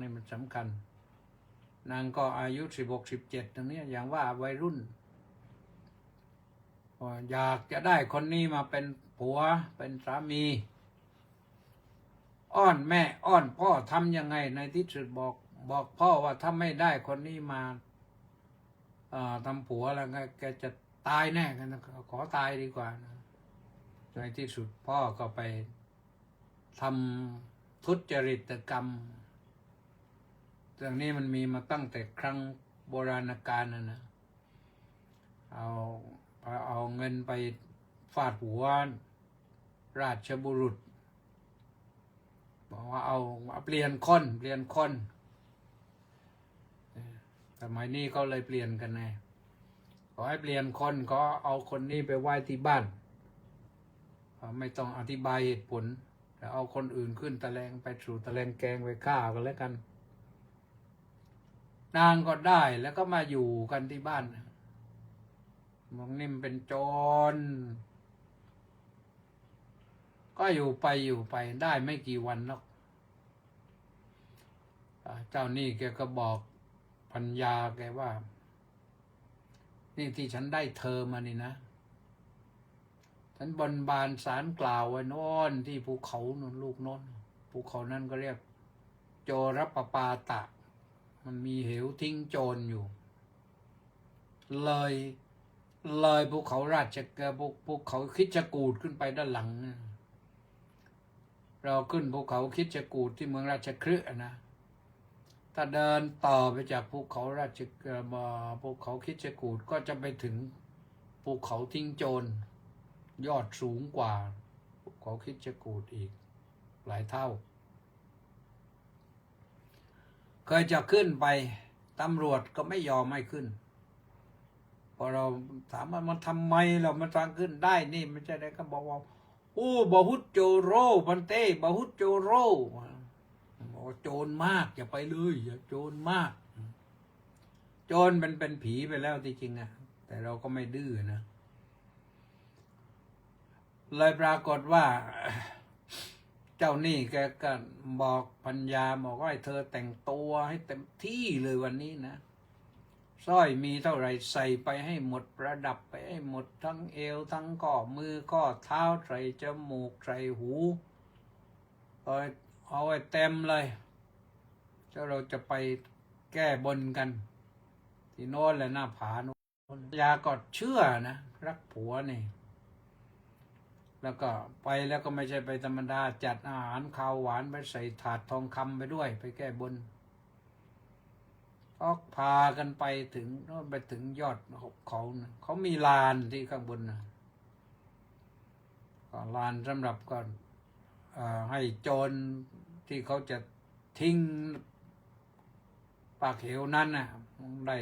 นี่มันสำคัญนางก็อายุ16-17ตรงนี้อย่างว่าวัยรุ่นอยากจะได้คนนี้มาเป็นผัวเป็นสามี อ้อนแม่อ้อนพ่อทำยังไงในที่สุดบอกพ่อว่าถ้าไม่ได้คนนี้มาทำผัวแล้วแกจะตายแน่กันนะขอตายดีกว่านะในที่สุดพ่อก็ไปทำทุจริตกรรมเรื่องนี้มันมีมาตั้งแต่ครั้งโบราณกาลนะเอาเงินไปฟาดหัวราชบุรุษบอกว่าเอาเปลี่ยนคนสมัยนี้เขาเลยเปลี่ยนกันไงขอให้เปลี่ยนคนก็เอาคนนี้ไปไหว้ที่บ้านไม่ต้องอธิบายเหตุผลแต่เอาคนอื่นขึ้นตะแลงไปสู่ตะแลงแกงไปฆ่ากันแล้วกันนางก็ได้แล้วก็มาอยู่กันที่บ้านมองนิ่มเป็นโจรก็อยู่ไปได้ไม่กี่วันหรอกเจ้านี่แกก็บอกปัญญาแกว่านี่ที่ฉันได้เธอมานี่นะฉันบนบานสารกล่าวไว้โน่นที่ภูเขาโน่นลูกโน่นภูเขานั่นก็เรียกโจรปปาตะมันมีเหวทิ้งโจรอยู่เลยภูเขาราชภูเขาคิชกูฏขึ้นไปด้านหลังเราขึ้นภูเขาคิชกูฏที่เมืองราชคฤห์นะถ้าเดินต่อไปจากภูเขาภูเขาคิชกูฏก็จะไปถึงภูเขาทิ้งโจรยอดสูงกว่าภูเขาคิชกูฏอีกหลายเท่าเคยจะขึ้นไปตำรวจก็ไม่ยอมให้ขึ้นพอเราถามว่ามันทำไมเรามาทางขึ้นได้นี่ไม่ใช่ได้ก็บอกว่าโอ้บาฮุตโจโรพันเต้บาฮุตโจโรโจรมากอย่าไปเลยอย่าโจรมากโจรเป็นผีไปแล้วที่จริงอะแต่เราก็ไม่ดื้อนะเลยปรากฏว่าเจ้านี่แกก็บอกปัญญาบอกว่าให้เธอแต่งตัวให้เต็มที่เลยวันนี้นะสร้อยมีเท่าไหร่ใส่ไปให้หมดประดับไปให้หมดทั้งเอวทั้งข้อมือข้อเท้าใส่จมูกใส่หูเอาไว้เต็มเลยเจ้าเราจะไปแก้บนกันที่โน้นแหละหน้าผาโน้นยาก็เชื่อนะรักผัวนี่แล้วก็ไปแล้วก็ไม่ใช่ไปธรรมดาจัดอาหารข้าวหวานไปใส่ถาดทองคำไปด้วยไปแก้บนก็พากันไปถึงโน่นไปถึงยอดเขาเขามีลานที่ข้างบนนะก็ลานสำหรับก่อนให้โจรที่เขาจะทิ้งปากเหวนั้นน่ะได้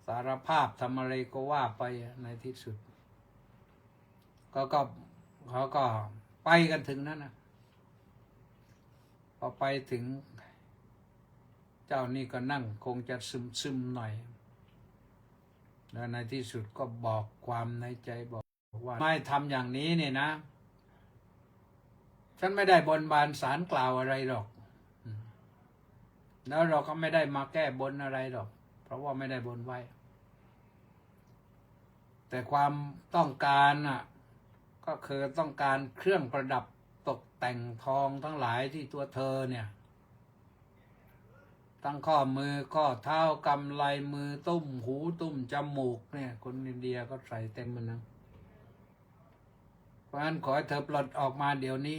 สารภาพทำอะไรก็ว่าไปในที่สุดเขาก็ไปกันถึงนั้นนะพอไปถึงเจ้านี่ก็นั่งคงจะซึมหน่อยแล้วในที่สุดก็บอกความในใจบอกว่าไม่ทำอย่างนี้เนี่ยนะฉันไม่ได้บนบานสารกล่าวอะไรหรอกแล้วเราก็ไม่ได้มาแก้บนอะไรหรอกเพราะว่าไม่ได้บนไว้แต่ความต้องการน่ะก็คือต้องการเครื่องประดับตกแต่งทองทั้งหลายที่ตัวเธอเนี่ยทั้งข้อมือข้อเท้ากำไลมือตุ้มหูตุ้มจมูกเนี่ยคนอินเดียก็ใส่เต็มมันนะเพราะฉะนั้นขอให้เธอปลดออกมาเดี๋ยวนี้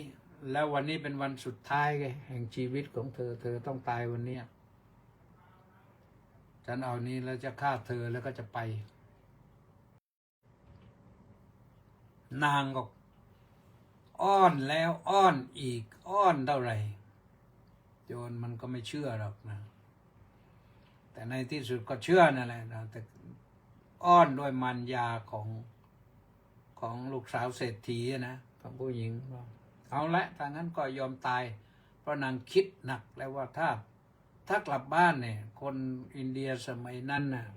แล้ววันนี้เป็นวันสุดท้ายแห่งชีวิตของเธอต้องตายวันนี้ฉันเอานี้แล้วจะฆ่าเธอแล้วก็จะไปนางก็อ้อนแล้วอ้อนอีกอ้อนเท่าไหร่โจรมันก็ไม่เชื่อหรอกนะแต่ในที่สุดก็เชื่อนั่นแหละนะแต่อ้อนด้วยมารยาของลูกสาวเศรษฐีนะของผู้หญิงเอาละถ้างั้นก็ยอมตายเพราะนางคิดหนักแล้วว่าถ้ากลับบ้านเนี่ยคนอินเดียสมัยนั้นน่ะ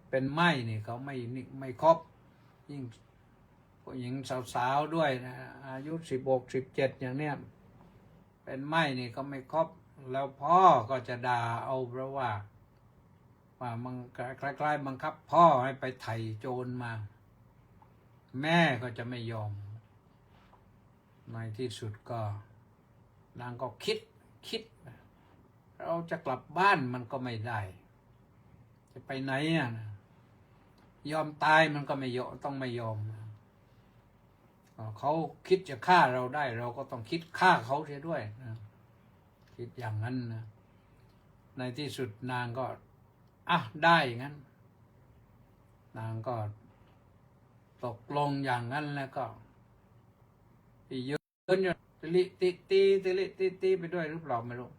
เป็นไม้เนี่ยเขาไม่ครบยิ่งผู้หญิงสาวๆด้วยนะอายุ16-17อย่างเนี้ยเป็นไม้นี่ก็ไม่ครบแล้วพ่อก็จะด่าเอาเพราะว่ามันคล้ายๆบังคับพ่อให้ไปไถ่โจรมาแม่ก็จะไม่ยอมในที่สุดก็ นางก็คิดเราจะกลับบ้านมันก็ไม่ได้จะไปไหนอ่ะยอมตายมันก็ไม่ยอมต้องไม่ยอมเขาคิดจะฆ่าเราได้เราก็ต้องคิดฆ่าเขาเสียด้วยนะคิดอย่างนั้นนะในที่สุดนางก็ได้งั้นนางก็ตกลงอย่างนั้นแล้วก็ยืนอยู่ตีไปด้วยหรือเปล่าไม่รู้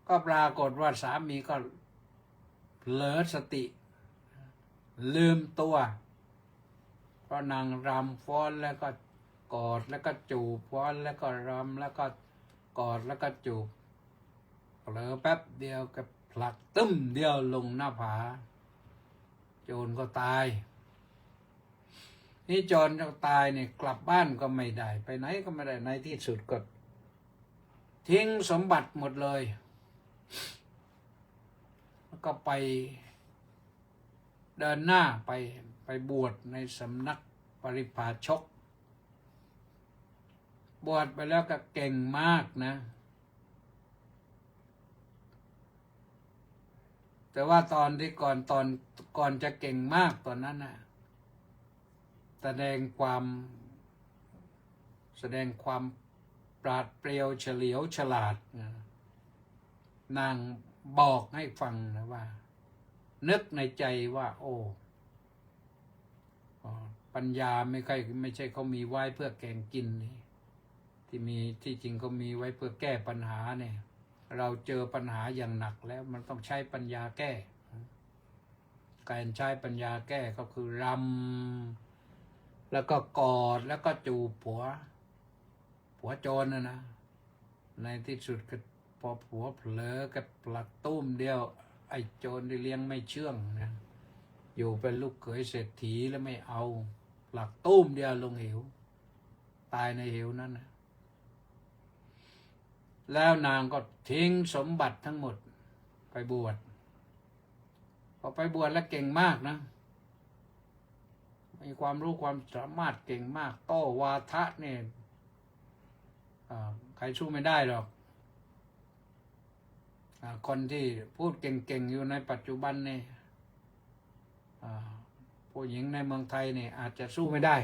ก็ปรากฏว่าสามีก็เผลอสติลืมตัวเพราะนางรำฟ้อนแล้วก็กอดแล้วก็จูบฟ้อนแล้วก็รำแล้วก็กอดแล้วก็จูบเผลอแป๊บเดียวก็ผลักตึ้มเดียวลงหน้าผาโจรก็ตายนี่โจรก็ตายเนี่ยกลับบ้านก็ไม่ได้ไปไหนก็ไม่ได้ในที่สุดก็ทิ้งสมบัติหมดเลยแล้วก็ไปเดินหน้าไปบวชในสำนักปริพาชกบวชไปแล้วก็เก่งมากนะแต่ว่าตอนที่ก่อนจะเก่งมากตอนนั้นนะแสดงความปราดเปรียวเฉลียวฉลาดนะนางบอกให้ฟังนะว่านึกในใจว่าโอ้ปัญญาไม่ใช่เขามีไว้เพื่อแกงกินนี่ที่จริงเขามีไว้เพื่อแก้ปัญหาเนี่ยเราเจอปัญหาอย่างหนักแล้วมันต้องใช้ปัญญาแก้การใช้ปัญญาแก้ก็คือรำแล้วก็กอดแล้วก็จูบผัวโจรนะในที่สุดก็พอผัวเผลอกับปลักตุ้มเดียวไอ้โจรที่เลี้ยงไม่เชื่องนะอยู่เป็นลูกเขยเศรษฐีแล้วไม่เอาปลักตุ้มเดียวลงเหวตายในเหวนั้นนะแล้วนางก็ทิ้งสมบัติทั้งหมดไปบวชพอไปบวชแล้วเก่งมากนะมีความรู้ความสามารถเก่งมากโต้วาทะเนี่ยใครสู้ไม่ได้หรอกคนที่พูดเก่งๆอยู่ในปัจจุบันนี่ผู้หญิงในเมืองไทยนี่อาจจะสู้ไม่ได้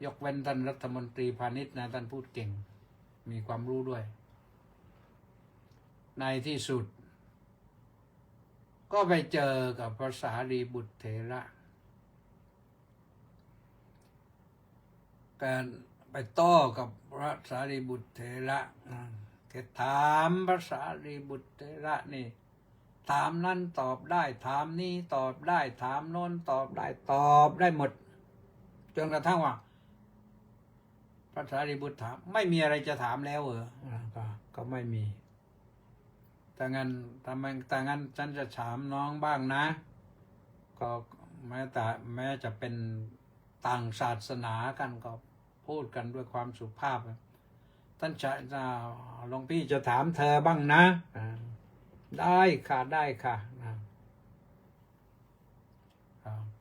ยกเว้นท่านรัฐมนตรีพาณิชย์นะท่านพูดเก่งมีความรู้ด้วยในที่สุดก็ไปเจอกับพระสารีบุตรเถระการไปโต้กับพระสารีบุตรเถระแกถามพระสารีบุตรเถระนี่ถามนั้นตอบได้ถามนี้ตอบได้ถามโน้นตอบได้หมดจนกระทั่งว่าพระสารีบุตรถามไม่มีอะไรจะถามแล้วเหรอก็ไม่มีแต่งั้นฉันจะถามน้องบ้างนะก็แม้จะเป็นต่างศาสนากันก็พูดกันด้วยความสุภาพท่านหลวงพี่จะถามเธอบ้างนะได้ค่ะ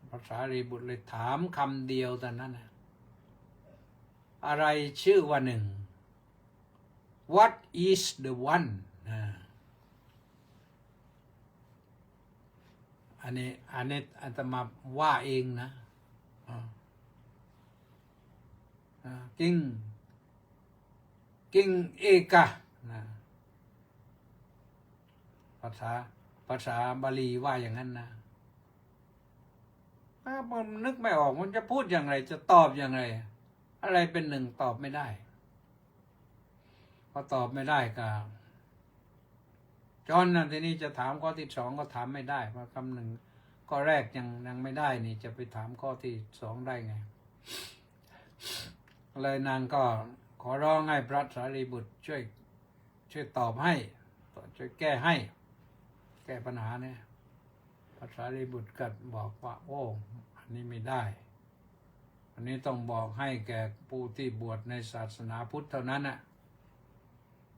พระสารีบุตรเลยถามคำเดียวแต่นั้นนะอะไรชื่อว่าหนึ่ง What is the one อันนี้อาตมาว่าเองนะกิ้งเอกะภาษาบาลีว่าอย่างนั้นนะผมนึกไม่ออกมันจะพูดอย่างไรจะตอบอย่างไรอะไรเป็นหนึ่งตอบไม่ได้พอตอบไม่ได้ก็จนทีนี้จะถามข้อที่สองก็ถามไม่ได้เพราะคำหนึ่งข้อแรกยังไม่ได้นี่จะไปถามข้อที่สองได้ไงเลยนางก็ขอร้องให้พระสารีบุตรช่วยตอบให้ช่วยแก้ปัญหาเนี่ยพระสารีบุตรก็บอกว่าโอ้อันนี้ไม่ได้อันนี้ต้องบอกให้แก่ผู้ที่บวชในศาสนาพุทธเท่านั้นน่ะ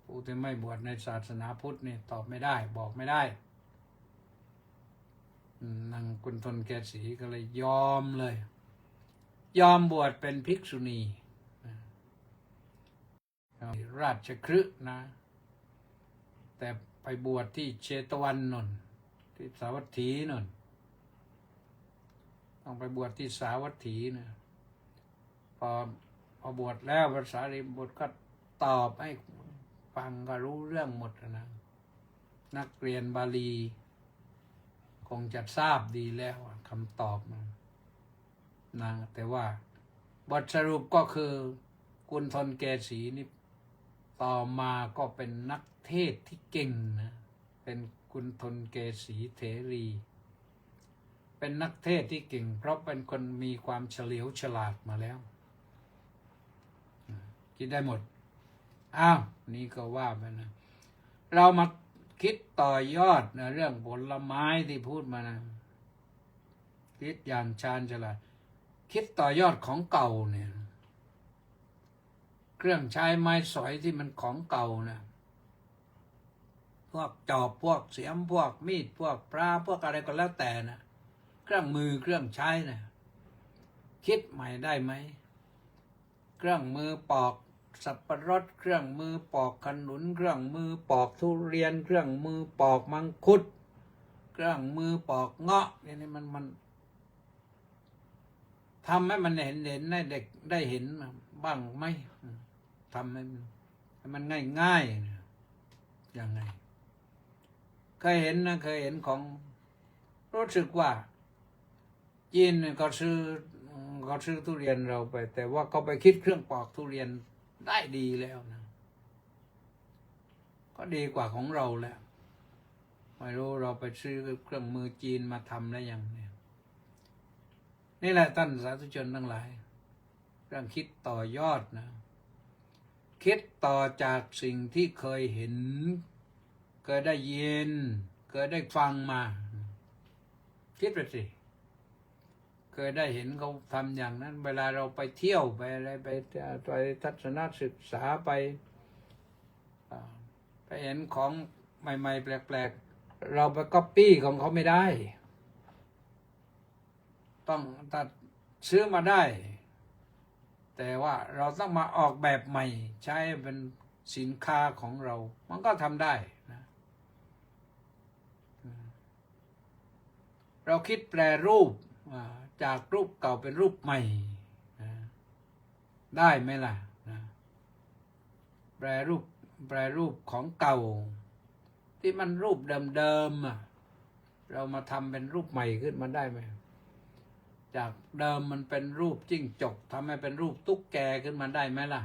ผู้ที่ไม่บวชในศาสนาพุทธนี่ตอบไม่ได้บอกไม่ได้นางกุณฑลแกสีก็เลยยอมบวชเป็นภิกษุณี ราชคฤห์นะ แต่ไปบวชที่เชตวันนนที่สาวัตถีนนต้องไปบวชที่สาวัตถีนะพอบวชแล้วพระสารีบุตรก็ตอบให้ฟังก็รู้เรื่องหมดนะนักเรียนบาลีคงจะทราบดีแล้วคำตอบนะแต่ว่าบทสรุปก็คือกุณฑลเกษีนี่ต่อมาก็เป็นนักเทศที่เก่งนะเป็นกุณฑลเกษีเถรี เป็นนักเทศที่เก่งเพราะเป็นคนมีความเฉลียวฉลาดมาแล้วคิดได้หมดอ้าวนี่ก็ว่าไปนะเรามาคิดต่อยอดนะเรื่องผลไม้ที่พูดมานะคิดอย่างชาญฉลาดคิดต่อยอดของเก่าเนี่ยเครื่องใช้ไม้สอยที่มันของเก่านะพวกจอบพวกเสียมพวกมีดพวกปลาพวกอะไรก็แล้วแต่นะเครื่องมือเครื่องใช้นะคิดใหม่ได้ไหมเครื่องมือปอกสับปะรดเครื่องมือปอกขนุนเครื่องมือปอกทุเรียนเครื่องมือปอกมังคุดเครื่องมือปอกเงาะนี่มันทำให้มันเห็นได้เด็กได้เห็นบ้างไหมทำให้มันง่ายๆยังไงเคยเห็นนะเคยเห็นของรู้สึกว่าจีนเขาซื้อทุเรียนเราไปแต่ว่าเขาไปคิดเครื่องปอกทุเรียนได้ดีแล้วนะก็ดีกว่าของเราแล้วไม่รู้เราไปซื้อเครื่องมือจีนมาทำได้ยังเนี่ยนี่แหละท่านสาธุชนทั้งหลายเรื่องคิดต่อยอดนะคิดต่อจากสิ่งที่เคยเห็นเคยได้ยินเคยได้ฟังมาคิดไปสิเคยได้เห็นเขาทำอย่างนั้นเวลาเราไปเที่ยวไปอะไรไปทัศนศึกษาไปเห็นของใหม่ๆแปลกๆเราไปก๊อปปี้ของเขาไม่ได้ต้องตัดซื้อมาได้แต่ว่าเราต้องมาออกแบบใหม่ใช้เป็นสินค้าของเรามันก็ทำได้นะเราคิดแปรรูปจากรูปเก่าเป็นรูปใหม่ได้ไหมล่ะนะแปรรูปของเก่าที่มันรูปเดิมๆเรามาทำเป็นรูปใหม่ขึ้นมาได้ไหมจากเดิมมันเป็นรูปจิ้งจกทำให้เป็นรูปตุ๊กแกขึ้นมาได้ไหมล่ะ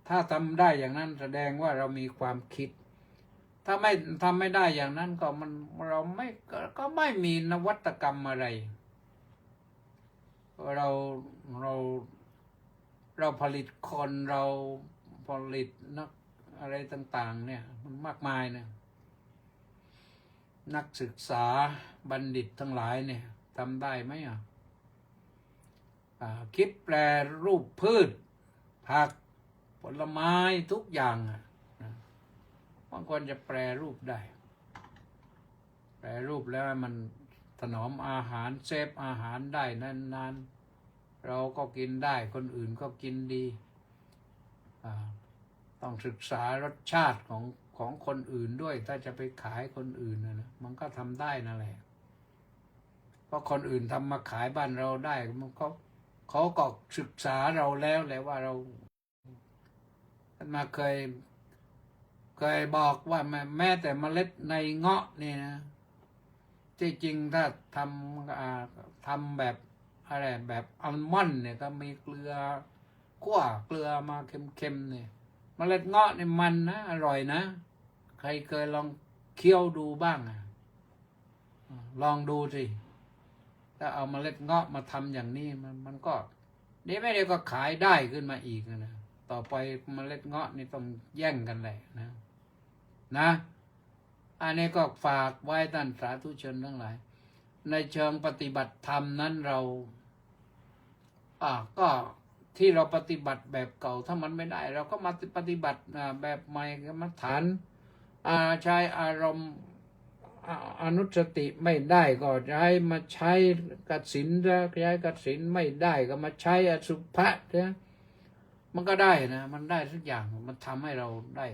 ถ้าทำได้อย่างนั้นแสดงว่าเรามีความคิดถ้าไม่ทำไม่ได้อย่างนั้นก็เราไม่มีนวัตกรรมอะไรเราผลิตคนเราผลิตนักอะไรต่างๆเนี่ยมันมากมายเนี่ยนักศึกษาบัณฑิตทั้งหลายเนี่ยทำได้ไหมคิดแปรรูปพืชผักผลไม้ทุกอย่างบางคนจะแปรรูปได้แปรรูปแล้วมันถนอมอาหารเซฟอาหารได้นานๆเราก็กินได้คนอื่นก็กินดีต้องศึกษารสชาติของคนอื่นด้วยถ้าจะไปขายคนอื่นนะมันก็ทำได้นั่นแหละเพราะคนอื่นทำมาขายบ้านเราได้มันเขาก็ศึกษาเราแล้วแหละว่าเราท่านมาเคยบอกว่าแม้แต่เมล็ดในเงาะนี่นะที่จริงถ้าทำแบบอะไรแบบอัลมอนด์เนี่ยก็มีเกลือคั่วเกลือมาเค็มๆเนี่ยเมล็ดเงาะนี่มันนะอร่อยนะใครเคยลองเคี้ยวดูบ้างลองดูสิถ้าเอาเมล็ดเงาะมาทำอย่างนี้มันก็นี่ไม่ได้ก็ขายได้ขึ้นมาอีกนะต่อไปเมล็ดเงาะนี่ต้องแย่งกันแหละนะอันนี้ก็ฝากไว้ท่านสาธุชนทั้งหลายในเชิงปฏิบัติธรรมนั้นเราก็ที่เราปฏิบัติแบบเก่าถ้ามันไม่ได้เราก็มาปฏิบัติแบบใหม่กรรมฐานใช้อาร อนุสติไม่ได้ก็ย้ายมาใช้กสิณจะย้ายกสิณไม่ได้ก็มาใช้อสุภะนะมันก็ได้นะมันได้ทุกอย่างมันทำให้เราได้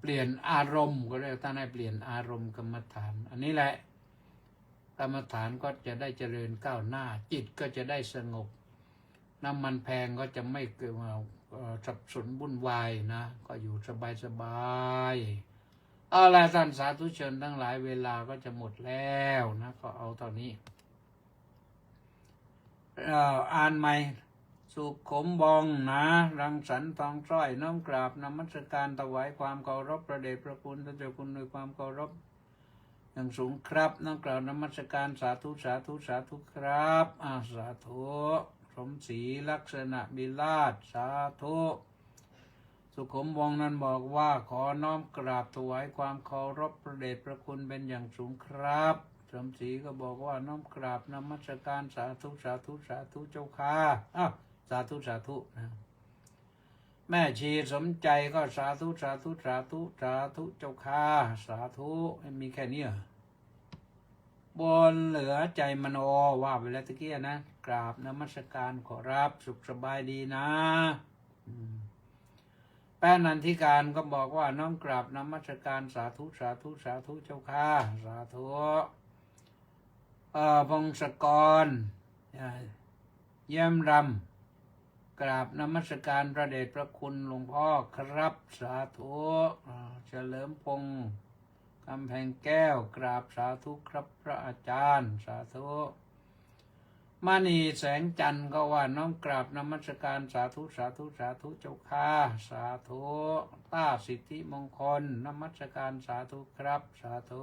เปลี่ยนอารมณ์ก็เรียกท่านให้เปลี่ยนอารมณ์กรรมฐาน อันนี้แหละกรรมฐานก็จะได้เจริญก้าวหน้า จิตก็จะได้สงบน้ำมันแพงก็จะไม่เกิดสับสนวุ่นวายนะก็อยู่สบายเอาล่ะท่านสาธุชนทั้งหลายเวลาก็จะหมดแล้วนะก็เอาเท่านี้อ่านใหม่สุขขมบองนะรังสรรค์ทองสร้อยน้อมกราบนมัสการถวายความเคารพพระเดชพระคุณท่านเจ้าคุณด้วยความเคารพอย่างสูงครับน้อมกราบนมัสการสาธุสาธุสาธุครับสาธุสมศรีลักษณะบิราชสาธุสุขมวงนั้นบอกว่าขอน้อมกราบถวายความเคารพพระเดชพระคุณเป็นอย่างสูงครับสมศรีก็บอกว่าน้อมกราบนมัสการสาธุสาธุสาธุเจ้าค่ะสาธุสาธุนะแม่ชีสมใจก็สาธุสาธุสาธุสาธุเจ้าค่ะสาธุมีแค่นี้บนเหลือใจมโนว่าไปแล้วตะเกียนะกราบนมัสการขอรับสุขสบายดีนะแป้นันทิการก็บอกว่าน้อมกราบนมัสการสาธุสาธุสาธุเจ้าค่ะสาธุพงศกรเยี่ยมรำกราบนมัสการพระเดชพระคุณหลวงพ่อครับสาธุเฉลิมพงศ์กำแพงแก้วกราบสาธุครับพระอาจารย์สาธุมณีแสงจันทร์ก็ว่าน้อมกราบนมัสการสาธุสาธุสาธุเจ้าค่ะสาธุต้าสิทธิมงคลนมัสการสาธุครับสาธุ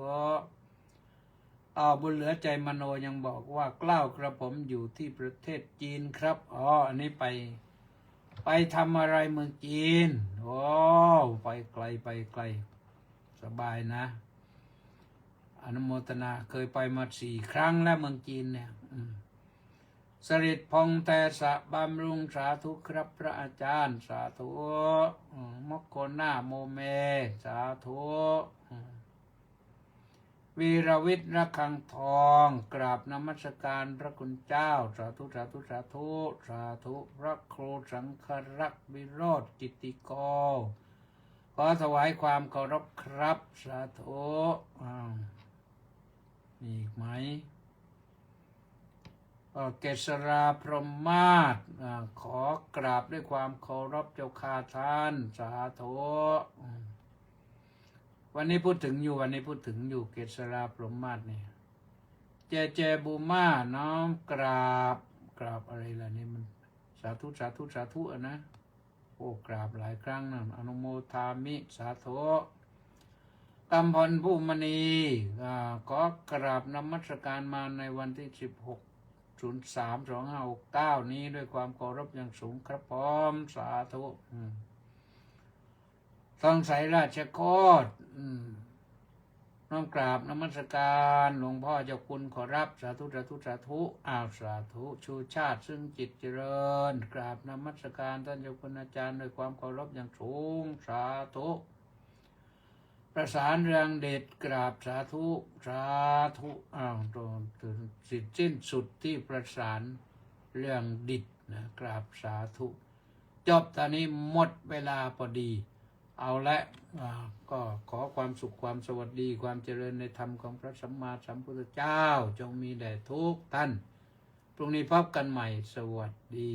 บุญเหลือใจมโนยังบอกว่ากล้าวกระผมอยู่ที่ประเทศจีนครับอันนี้ไปทำอะไรเมืองจีนไปไกลไปไกลสบายนะอนุโมทนาเคยไปมา4 ครั้งแล้วเมืองจีนเนี่ยสริตพงษ์แต่สะบำรุงสาธุครับพระอาจารย์สาธุมกโกนาโมเมสาธุวีรวิทย์ระฆังทองกราบนมัสการพระคุณเจ้าสาธุสาธุสาธุสาธุพระครูสังฆรักษ์วิโรจน์กิตติโกขอถวายความเคารพครับสาธุมีอีกไหมเกษราพรหมมาศขอกราบด้วยความเคารพเจ้าข้าท่านสาธุวันนี้พูดถึงอยู่เกษราพรหมมาศเนี่ยเจบูมาน้อมกราบอะไรล่ะนี่มันสาธุสาธุสาธุนะกราบหลายครั้งนะอนุโมทามิสาธุกำพลผู้มณีขอกราบนมัสการมาในวันที่16/03/2569นี้ด้วยความเคารพอย่างสูงครับพร้อมสาธุต้องใส่ราชโคตน้อมกราบนมัสการหลวงพ่อเจ้าคุณขอรับสาธุสาธุสาธุสาธุชูชาติซึ่งจิตเจริญกราบนมัสการท่านเจ้าคุณอาจารย์ด้วยความเคารพอย่างสูงสาธุประสานเรืองเดชกราบสาธุสาธุสิทธิ์สิ้นสุดที่ประสานเรื่องดิษนะกราบสาธุจบตอนนี้หมดเวลาพอดีเอาละก็ขอความสุขความสวัสดีความเจริญในธรรมของพระสัมมาสัมพุทธเจ้าจงมีแด่ทุกท่านพรุ่งนี้พบกันใหม่สวัสดี